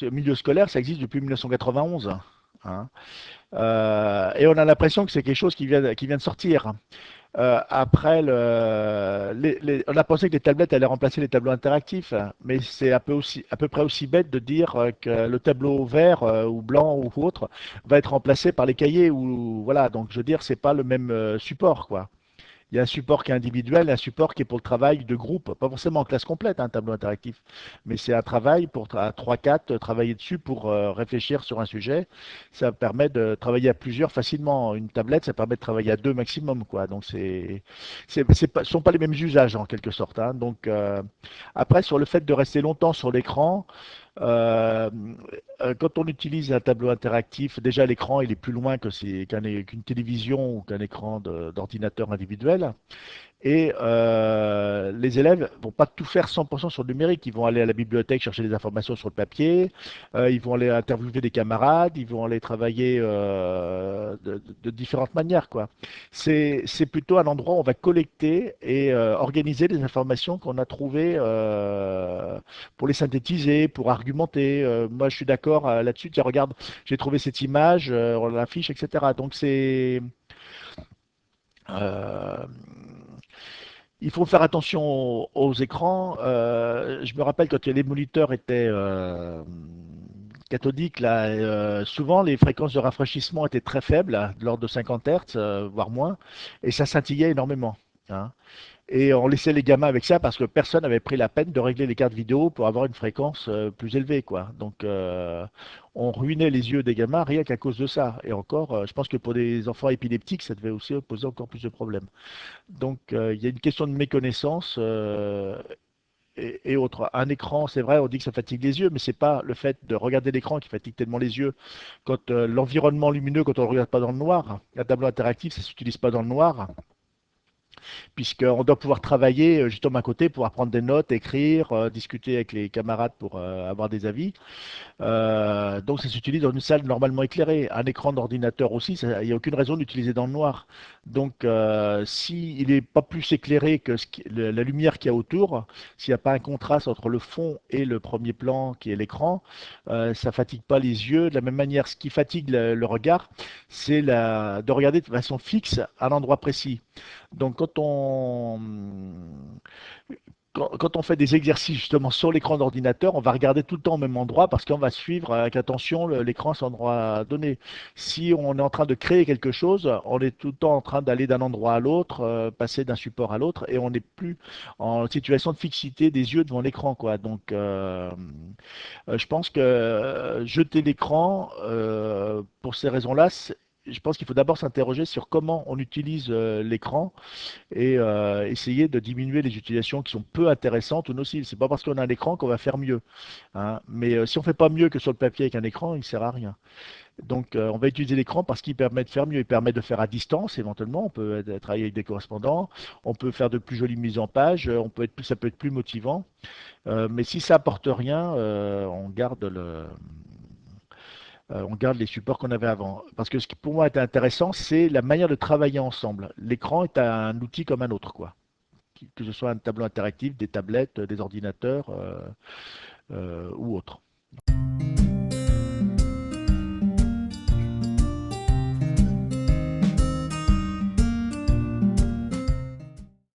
au milieu scolaire, ça existe depuis 1991. Hein. Et on a l'impression que c'est quelque chose qui vient de sortir. Après, on a pensé que les tablettes allaient remplacer les tableaux interactifs, mais c'est à peu près aussi bête de dire que le tableau vert ou blanc ou autre va être remplacé par les cahiers. Ou voilà, donc je veux dire, c'est pas le même support, quoi. Il y a un support qui est individuel et un support qui est pour le travail de groupe, pas forcément en classe complète, un tableau interactif, mais c'est un travail pour à 3-4 travailler dessus pour réfléchir sur un sujet. Ça permet de travailler à plusieurs facilement. Une tablette, ça permet de travailler à deux maximum, quoi. Donc ce sont pas les mêmes usages en quelque sorte. Hein. Donc après, sur le fait de rester longtemps sur l'écran, euh, quand on utilise un tableau interactif, déjà l'écran il est plus loin qu'une télévision ou qu'un écran d'ordinateur individuel. Et les élèves vont pas tout faire 100% sur le numérique. Ils vont aller à la bibliothèque chercher des informations sur le papier. Ils vont aller interviewer des camarades. Ils vont aller travailler de différentes manières, quoi. C'est plutôt un endroit où on va collecter et organiser les informations qu'on a trouvées pour les synthétiser, pour argumenter. Moi, je suis d'accord là-dessus. Tiens, regarde, j'ai trouvé cette image, on l'affiche, etc. Donc euh, il faut faire attention aux écrans. Je me rappelle quand les moniteurs étaient cathodiques, là, souvent les fréquences de rafraîchissement étaient très faibles, là, de l'ordre de 50 Hz, voire moins, et ça scintillait énormément. Hein. Et on laissait les gamins avec ça parce que personne n'avait pris la peine de régler les cartes vidéo pour avoir une fréquence plus élevée, quoi. Donc, on ruinait les yeux des gamins rien qu'à cause de ça. Et encore, je pense que pour des enfants épileptiques, ça devait aussi poser encore plus de problèmes. Donc, il y a une question de méconnaissance et autres. Un écran, c'est vrai, on dit que ça fatigue les yeux, mais c'est pas le fait de regarder l'écran qui fatigue tellement les yeux. Quand l'environnement lumineux, quand on ne regarde pas dans le noir, un tableau interactif, ça s'utilise pas dans le noir puisqu'on doit pouvoir travailler justement à côté, pouvoir prendre des notes, écrire, discuter avec les camarades pour avoir des avis. Donc ça s'utilise dans une salle normalement éclairée. Un écran d'ordinateur aussi, il n'y a aucune raison d'utiliser dans le noir. Donc s'il n'est pas plus éclairé que la lumière qu'il y a autour, s'il n'y a pas un contraste entre le fond et le premier plan qui est l'écran, ça fatigue pas les yeux. De la même manière, ce qui fatigue le regard, c'est de regarder de façon fixe à un endroit précis. Donc quand on fait des exercices justement sur l'écran d'ordinateur, on va regarder tout le temps au même endroit parce qu'on va suivre avec attention l'écran à cet endroit donné. Si on est en train de créer quelque chose, on est tout le temps en train d'aller d'un endroit à l'autre, passer d'un support à l'autre, et on n'est plus en situation de fixité des yeux devant l'écran, quoi. Donc, je pense que jeter l'écran, pour ces raisons-là, je pense qu'il faut d'abord s'interroger sur comment on utilise l'écran et essayer de diminuer les utilisations qui sont peu intéressantes ou nocives. C'est pas parce qu'on a un écran qu'on va faire mieux. Hein. Mais si on fait pas mieux que sur le papier avec un écran, il sert à rien. Donc on va utiliser l'écran parce qu'il permet de faire mieux. Il permet de faire à distance éventuellement. On peut travailler avec des correspondants. On peut faire de plus jolies mises en page. Ça peut être plus motivant. Mais si ça apporte rien, on garde les supports qu'on avait avant. Parce que ce qui pour moi est intéressant, c'est la manière de travailler ensemble. L'écran est un outil comme un autre, quoi. Que ce soit un tableau interactif, des tablettes, des ordinateurs ou autre.